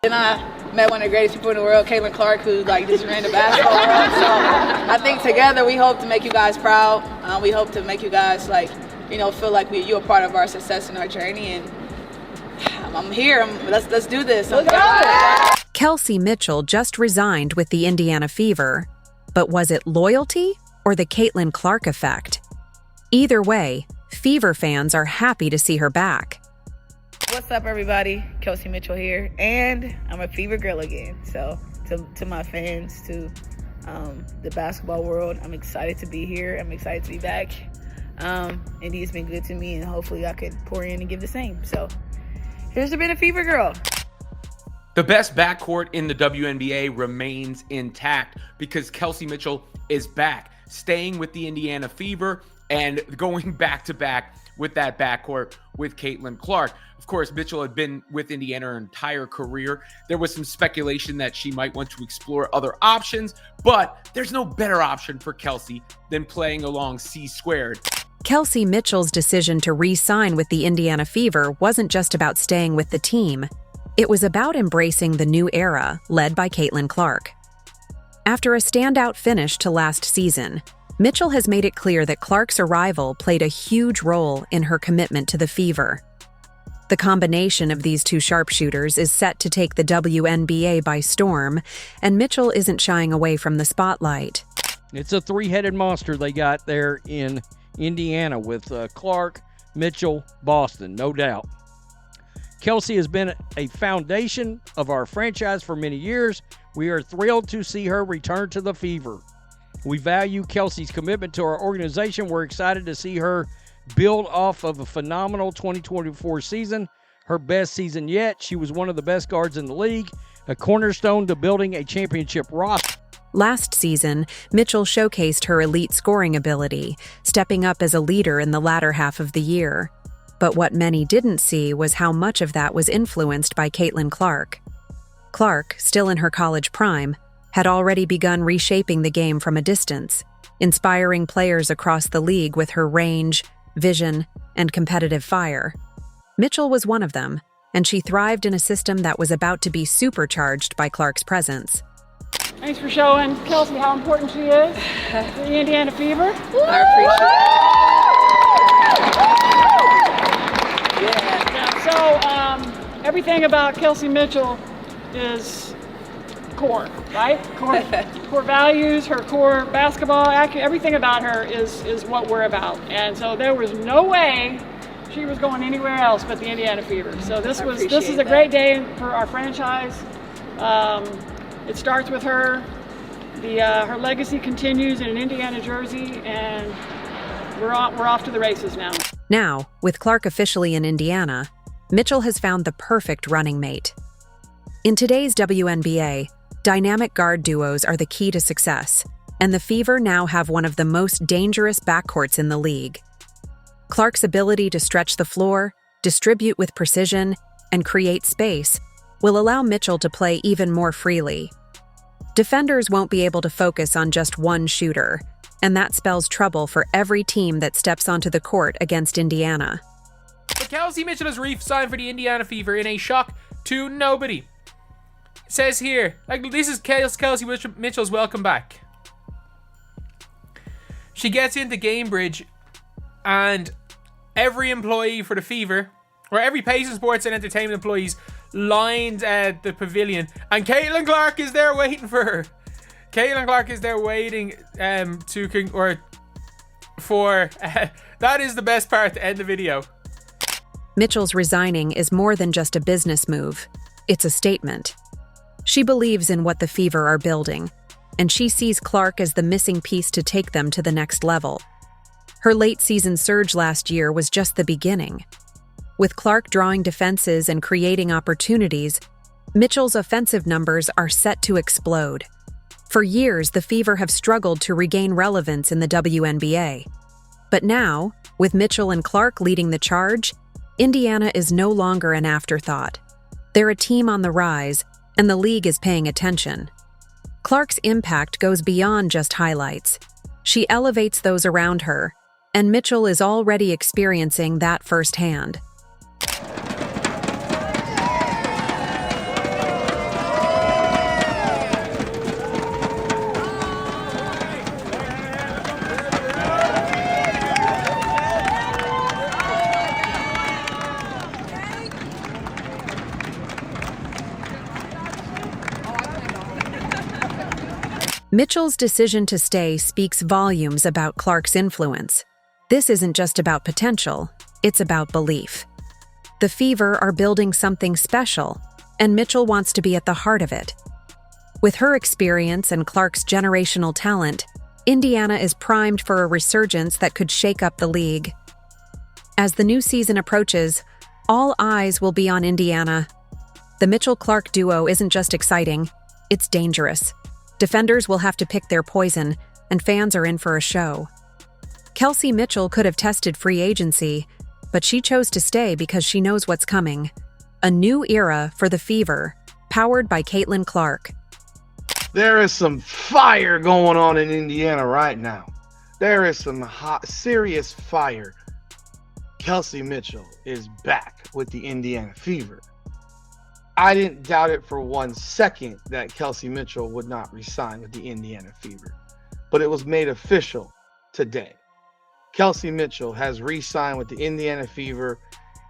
And I met one of the greatest people in the world, Caitlin Clark, who just ran the basketball world. So I think together we hope to make you guys proud. We hope to make you guys feel like you're a part of our success and our journey. And I'm here. Let's do this. Let's go. Kelsey Mitchell just resigned with the Indiana Fever, but was it loyalty or the Caitlin Clark effect? Either way, Fever fans are happy to see her back. What's up, everybody? Kelsey Mitchell here, and I'm a Fever girl again. So to my fans, to the basketball world, I'm excited to be here. I'm excited to be back. Indy's been good to me, and hopefully I could pour in and give the same. So here's to being a Fever girl. The best backcourt in the WNBA remains intact because Kelsey Mitchell is back, staying with the Indiana Fever and going back-to-back with that backcourt with Caitlin Clark. Of course, Mitchell had been with Indiana her entire career. There was some speculation that she might want to explore other options, but there's no better option for Kelsey than playing along C-squared. Kelsey Mitchell's decision to re-sign with the Indiana Fever wasn't just about staying with the team. It was about embracing the new era led by Caitlin Clark. After a standout finish to last season, Mitchell has made it clear that Clark's arrival played a huge role in her commitment to the Fever. The combination of these two sharpshooters is set to take the WNBA by storm, and Mitchell isn't shying away from the spotlight. It's a three-headed monster they got there in Indiana with Clark, Mitchell, Boston, no doubt. Kelsey has been a foundation of our franchise for many years. We are thrilled to see her return to the Fever. We value Kelsey's commitment to our organization. We're excited to see her build off of a phenomenal 2024 season, her best season yet. She was one of the best guards in the league, a cornerstone to building a championship roster. Last season, Mitchell showcased her elite scoring ability, stepping up as a leader in the latter half of the year. But what many didn't see was how much of that was influenced by Caitlin Clark. Clark, still in her college prime, had already begun reshaping the game from a distance, inspiring players across the league with her range, vision, and competitive fire. Mitchell was one of them, and she thrived in a system that was about to be supercharged by Clark's presence. Thanks for showing Kelsey how important she is to the Indiana Fever. I appreciate it. So everything about Kelsey Mitchell is core, right? Core values, her core basketball, everything about her is what we're about. And so there was no way she was going anywhere else but the Indiana Fever. So this is a great day for our franchise. It starts with her. Her legacy continues in an Indiana jersey, and we're off to the races now. Now, with Clark officially in Indiana, Mitchell has found the perfect running mate. In today's WNBA, dynamic guard duos are the key to success, and the Fever now have one of the most dangerous backcourts in the league. Clark's ability to stretch the floor, distribute with precision, and create space will allow Mitchell to play even more freely. Defenders won't be able to focus on just one shooter, and that spells trouble for every team that steps onto the court against Indiana. But Kelsey Mitchell has re-signed for the Indiana Fever in a shock to nobody. It says here, this is Kelsey Mitchell's welcome back. She gets into Gamebridge, and every employee for the Fever, or every Payson Sports and Entertainment employees, lined the pavilion, and Caitlin Clark is there waiting for her. Caitlin Clark is there waiting that is the best part to end the video. Mitchell's resigning is more than just a business move. It's a statement. She believes in what the Fever are building, and she sees Clark as the missing piece to take them to the next level. Her late-season surge last year was just the beginning. With Clark drawing defenses and creating opportunities, Mitchell's offensive numbers are set to explode. For years, the Fever have struggled to regain relevance in the WNBA. But now, with Mitchell and Clark leading the charge, Indiana is no longer an afterthought. They're a team on the rise, and the league is paying attention. Clark's impact goes beyond just highlights. She elevates those around her, and Mitchell is already experiencing that firsthand. Mitchell's decision to stay speaks volumes about Clark's influence. This isn't just about potential, it's about belief. The Fever are building something special, and Mitchell wants to be at the heart of it. With her experience and Clark's generational talent, Indiana is primed for a resurgence that could shake up the league. As the new season approaches, all eyes will be on Indiana. The Mitchell-Clark duo isn't just exciting, it's dangerous. Defenders will have to pick their poison, and fans are in for a show. Kelsey Mitchell could have tested free agency, but she chose to stay because she knows what's coming. A new era for the Fever, powered by Caitlin Clark. There is some fire going on in Indiana right now. There is some hot, serious fire. Kelsey Mitchell is back with the Indiana Fever. I didn't doubt it for 1 second that Kelsey Mitchell would not resign with the Indiana Fever, but it was made official today. Kelsey Mitchell has re-signed with the Indiana Fever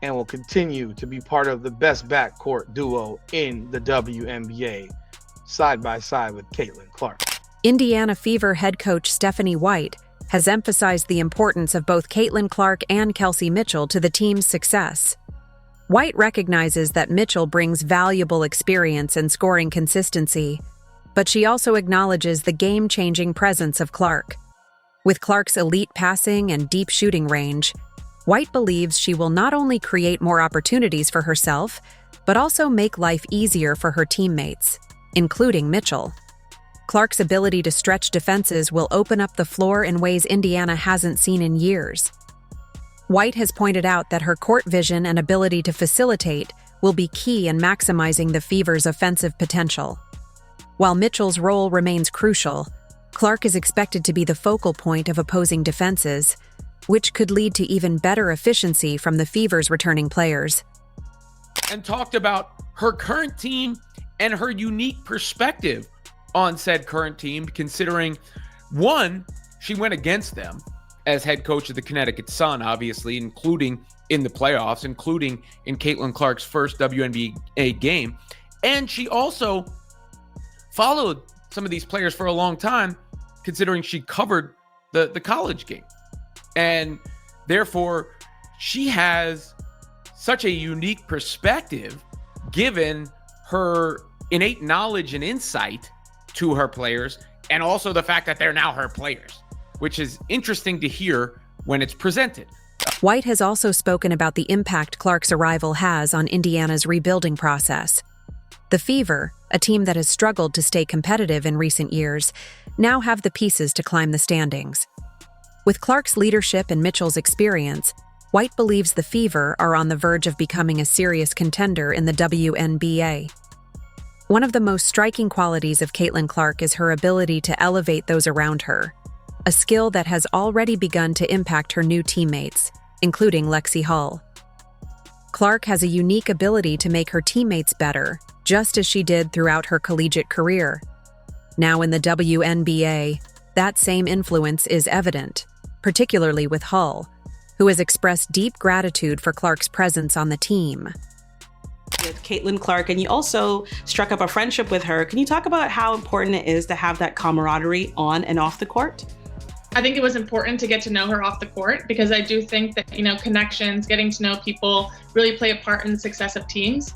and will continue to be part of the best backcourt duo in the WNBA, side by side with Caitlin Clark. Indiana Fever head coach Stephanie White has emphasized the importance of both Caitlin Clark and Kelsey Mitchell to the team's success. White recognizes that Mitchell brings valuable experience and scoring consistency, but she also acknowledges the game-changing presence of Clark. With Clark's elite passing and deep shooting range, White believes she will not only create more opportunities for herself, but also make life easier for her teammates, including Mitchell. Clark's ability to stretch defenses will open up the floor in ways Indiana hasn't seen in years. White has pointed out that her court vision and ability to facilitate will be key in maximizing the Fever's offensive potential. While Mitchell's role remains crucial, Clark is expected to be the focal point of opposing defenses, which could lead to even better efficiency from the Fever's returning players. And talked about her current team and her unique perspective on said current team, considering, one, she went against them as head coach of the Connecticut Sun, obviously, including in the playoffs, including in Caitlin Clark's first WNBA game. And she also followed some of these players for a long time, considering she covered the college game. And therefore, she has such a unique perspective given her innate knowledge and insight to her players, and also the fact that they're now her players, which is interesting to hear when it's presented. White has also spoken about the impact Clark's arrival has on Indiana's rebuilding process. The Fever, a team that has struggled to stay competitive in recent years, now have the pieces to climb the standings. With Clark's leadership and Mitchell's experience, White believes the Fever are on the verge of becoming a serious contender in the WNBA. One of the most striking qualities of Caitlin Clark is her ability to elevate those around her, a skill that has already begun to impact her new teammates, including Lexi Hull. Clark has a unique ability to make her teammates better, just as she did throughout her collegiate career. Now in the WNBA, that same influence is evident, particularly with Hull, who has expressed deep gratitude for Clark's presence on the team. With Caitlin Clark, and you also struck up a friendship with her. Can you talk about how important it is to have that camaraderie on and off the court? I think it was important to get to know her off the court, because I do think that, connections, getting to know people really play a part in the success of teams.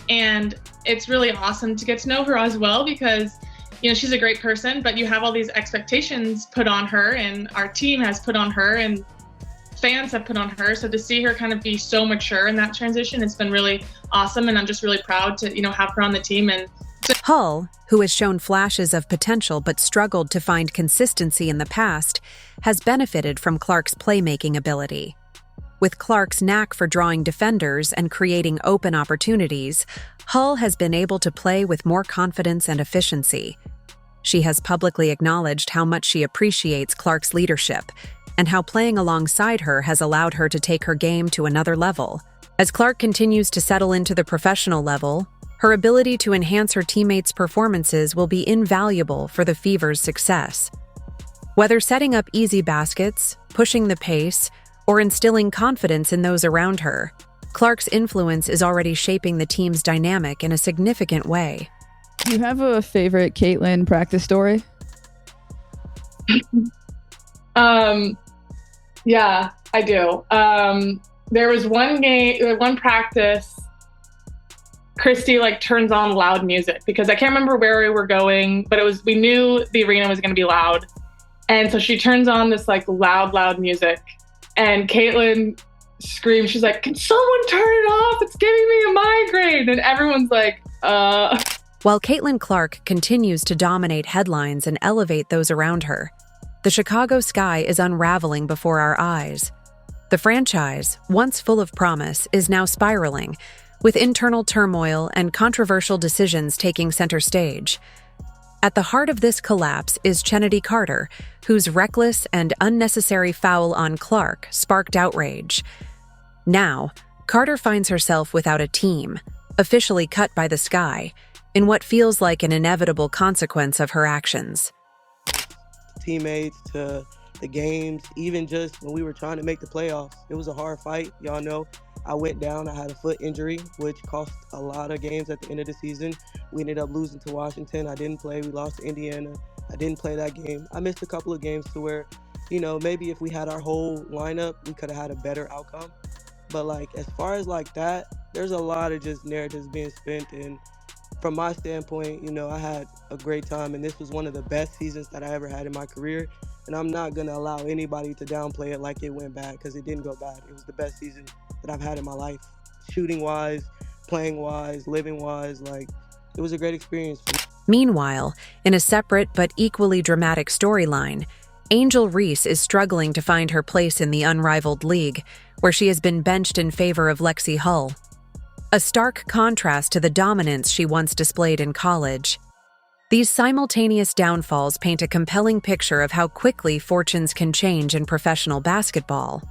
And it's really awesome to get to know her as well, because, she's a great person, but you have all these expectations put on her, and our team has put on her, and fans have put on her. So to see her kind of be so mature in that transition, it's been really awesome. And I'm just really proud to, have her on the team. And Hull, who has shown flashes of potential but struggled to find consistency in the past, has benefited from Clark's playmaking ability. With Clark's knack for drawing defenders and creating open opportunities, Hull has been able to play with more confidence and efficiency. She has publicly acknowledged how much she appreciates Clark's leadership, and how playing alongside her has allowed her to take her game to another level. As Clark continues to settle into the professional level, her ability to enhance her teammates' performances will be invaluable for the Fever's success. Whether setting up easy baskets, pushing the pace, or instilling confidence in those around her, Clark's influence is already shaping the team's dynamic in a significant way. Do you have a favorite Caitlin practice story? Yeah, I do. There was one practice, Christy like turns on loud music because I can't remember where we were going, but we knew the arena was going to be loud. And so she turns on this like loud music, and Caitlin screams, she's like, "Can someone turn it off? It's giving me a migraine." And everyone's like, While Caitlin Clark continues to dominate headlines and elevate those around her, the Chicago sky is unraveling before our eyes. The franchise, once full of promise, is now spiraling, with internal turmoil and controversial decisions taking center stage. At the heart of this collapse is Chennedy Carter, whose reckless and unnecessary foul on Clark sparked outrage. Now, Carter finds herself without a team, officially cut by the sky, in what feels like an inevitable consequence of her actions. Teammates to the games, even just when we were trying to make the playoffs, it was a hard fight. Y'all know I went down, I had a foot injury, which cost a lot of games at the end of the season. We ended up losing to Washington. I didn't play. We lost to Indiana. I didn't play that game. I missed a couple of games to where, maybe if we had our whole lineup, we could have had a better outcome. But as far as that, there's a lot of just narratives being spent. And from my standpoint, I had a great time, and this was one of the best seasons that I ever had in my career. And I'm not going to allow anybody to downplay it like it went bad, because it didn't go bad. It was the best season that I've had in my life. Shooting-wise, playing-wise, living-wise, it was a great experience for me. Meanwhile, in a separate but equally dramatic storyline, Angel Reese is struggling to find her place in the unrivaled league, where she has been benched in favor of Lexi Hull. A stark contrast to the dominance she once displayed in college. These simultaneous downfalls paint a compelling picture of how quickly fortunes can change in professional basketball.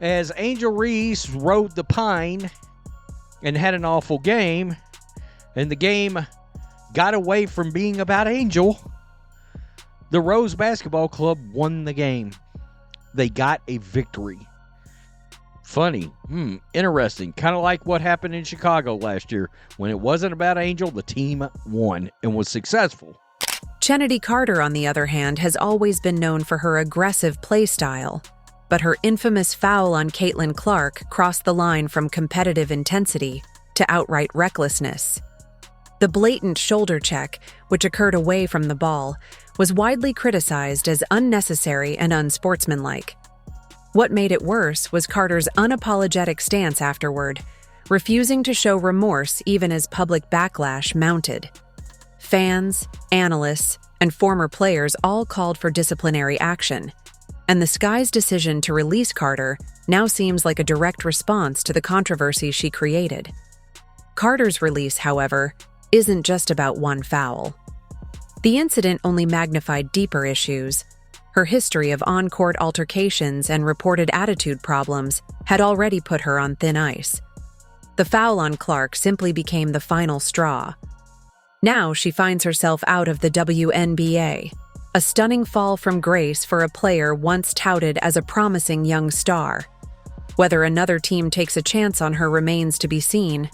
As Angel Reese rode the pine and had an awful game, and the game got away from being about Angel, the Rose Basketball Club won the game. They got a victory. Funny, interesting. Kind of like what happened in Chicago last year. When it wasn't about Angel, the team won and was successful. Chennedy Carter, on the other hand, has always been known for her aggressive play style, but her infamous foul on Caitlin Clark crossed the line from competitive intensity to outright recklessness. The blatant shoulder check, which occurred away from the ball, was widely criticized as unnecessary and unsportsmanlike. What made it worse was Carter's unapologetic stance afterward, refusing to show remorse even as public backlash mounted. Fans, analysts, and former players all called for disciplinary action, and the Sky's decision to release Carter now seems like a direct response to the controversy she created. Carter's release, however, isn't just about one foul. The incident only magnified deeper issues. Her history of on-court altercations and reported attitude problems had already put her on thin ice. The foul on Clark simply became the final straw. Now she finds herself out of the WNBA, a stunning fall from grace for a player once touted as a promising young star. Whether another team takes a chance on her remains to be seen,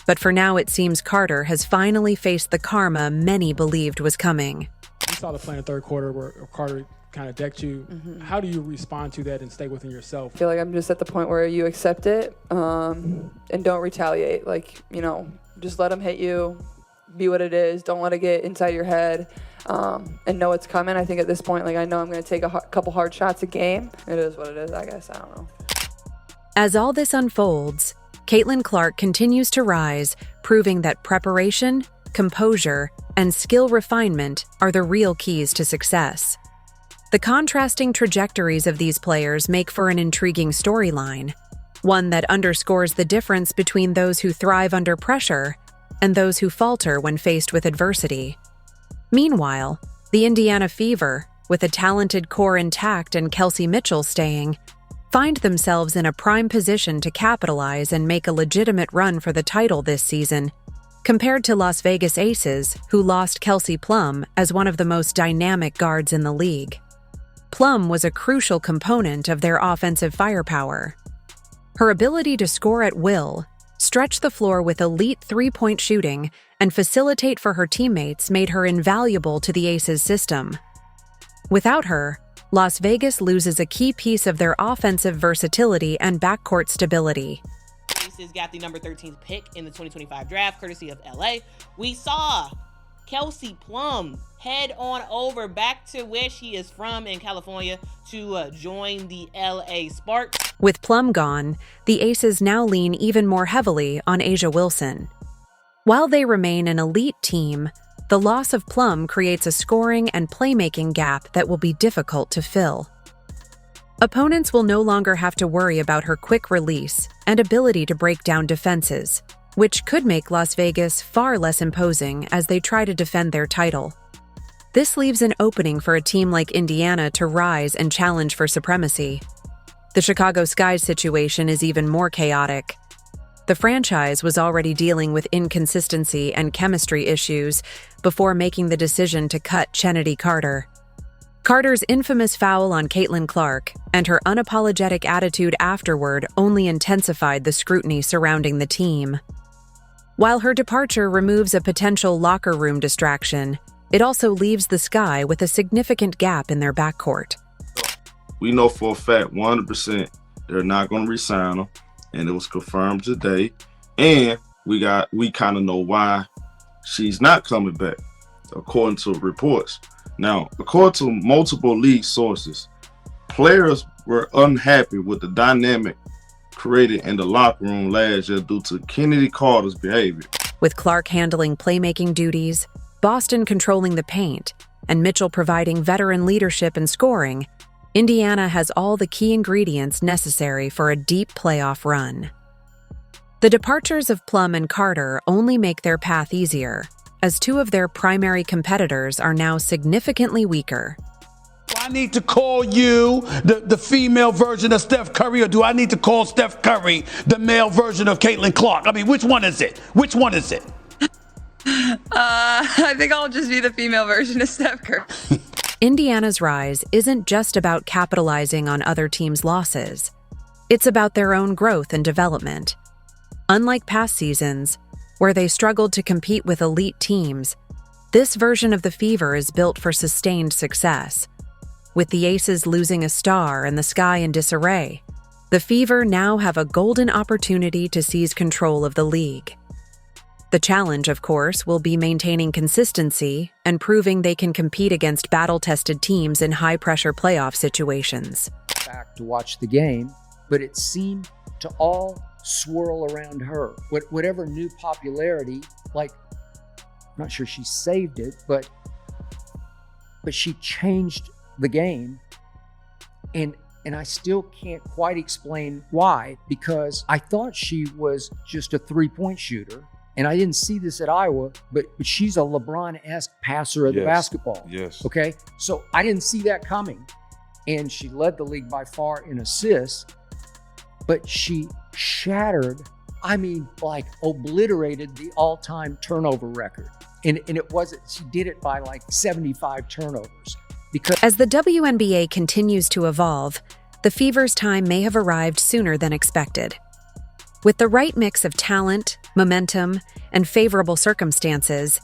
but for now it seems Carter has finally faced the karma many believed was coming. We saw the play in the third quarter where Carter kind of decked you. How do you respond to that and stay within yourself? I feel like I'm just at the point where you accept it and don't retaliate. Just let them hit you, be what it is. Don't let it get inside your head and know it's coming. I think at this point, I know I'm going to take a couple hard shots a game. It is what it is, I guess. I don't know. As all this unfolds, Caitlin Clark continues to rise, proving that preparation, composure, and skill refinement are the real keys to success. The contrasting trajectories of these players make for an intriguing storyline, one that underscores the difference between those who thrive under pressure and those who falter when faced with adversity. Meanwhile, the Indiana Fever, with a talented core intact and Kelsey Mitchell staying, find themselves in a prime position to capitalize and make a legitimate run for the title this season, compared to Las Vegas Aces, who lost Kelsey Plum as one of the most dynamic guards in the league. Plum was a crucial component of their offensive firepower. Her ability to score at will, stretch the floor with elite three-point shooting, and facilitate for her teammates made her invaluable to the Aces system. Without her, Las Vegas loses a key piece of their offensive versatility and backcourt stability. Aces got the number 13 pick in the 2025 draft, courtesy of LA. We saw Kelsey Plum head on over back to where she is from in California to join the LA Sparks. With Plum gone, the Aces now lean even more heavily on Asia Wilson. While they remain an elite team, the loss of Plum creates a scoring and playmaking gap that will be difficult to fill. Opponents will no longer have to worry about her quick release and ability to break down defenses, which could make Las Vegas far less imposing as they try to defend their title. This leaves an opening for a team like Indiana to rise and challenge for supremacy. The Chicago Sky's situation is even more chaotic. The franchise was already dealing with inconsistency and chemistry issues before making the decision to cut Kennedy Carter. Carter's infamous foul on Caitlin Clark and her unapologetic attitude afterward only intensified the scrutiny surrounding the team. While her departure removes a potential locker room distraction, it also leaves the Sky with a significant gap in their backcourt. We know for a fact 100% they're not going to re-sign her, and it was confirmed today. And we kind of know why she's not coming back, according to reports. Now, according to multiple league sources, players were unhappy with the dynamic created in the locker room last year due to Kennedy Carter's behavior. With Clark handling playmaking duties, Boston controlling the paint, and Mitchell providing veteran leadership and scoring, Indiana has all the key ingredients necessary for a deep playoff run. The departures of Plum and Carter only make their path easier, as two of their primary competitors are now significantly weaker. Do I need to call you the female version of Steph Curry, or do I need to call Steph Curry the male version of Caitlin Clark? I mean, which one is it? Which one is it? I think I'll just be the female version of Steph Curry. Indiana's rise isn't just about capitalizing on other teams' losses. It's about their own growth and development. Unlike past seasons, where they struggled to compete with elite teams, this version of the Fever is built for sustained success. With the Aces losing a star and the Sky in disarray, the Fever now have a golden opportunity to seize control of the league. The challenge, of course, will be maintaining consistency and proving they can compete against battle-tested teams in high-pressure playoff situations. Back to watch the game, but it seemed to all swirl around her. Whatever new popularity, like, I'm not sure she saved it, but she changed the game, and I still can't quite explain why, because I thought she was just a three-point shooter. And I didn't see this at Iowa, but she's a LeBron-esque passer of the basketball. Yes. Okay? So I didn't see that coming. And she led the league by far in assists, but she shattered, like obliterated the all-time turnover record. And it wasn't, she did it by like 75 turnovers. Because as the WNBA continues to evolve, the Fever's time may have arrived sooner than expected. With the right mix of talent, momentum, and favorable circumstances,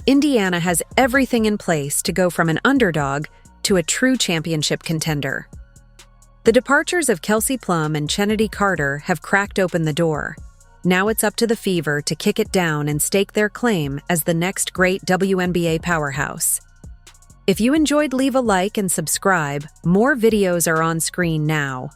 Indiana has everything in place to go from an underdog to a true championship contender. The departures of Kelsey Plum and Kennedy Carter have cracked open the door. Now it's up to the Fever to kick it down and stake their claim as the next great WNBA powerhouse. If you enjoyed, leave a like and subscribe. More videos are on screen now.